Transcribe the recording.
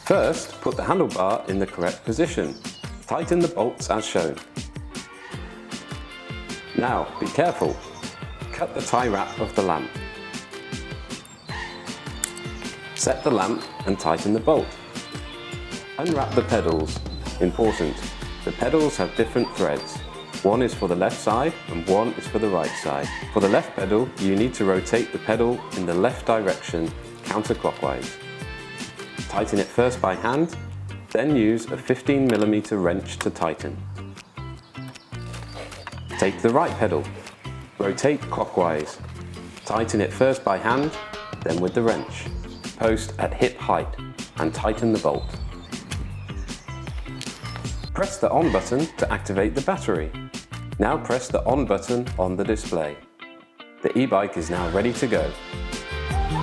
First, put the handlebar in the correct position. Tighten the bolts as shown. Now, be careful. Cut the tie wrap of the lamp. Set the lamp and tighten the bolt. Unwrap the pedals. Important, the pedals have different threads. One is for the left side and one is for the right side. For the left pedal, you need to rotate the pedal in the left direction counterclockwise. Tighten it first by hand, then use a 15mm wrench to tighten. Take the right pedal. Rotate clockwise. Tighten it first by hand, then with the wrench. Post at hip height and tighten the bolt. Press the on button to activate the battery. Now press the on button on the display. The e-bike is now ready to go.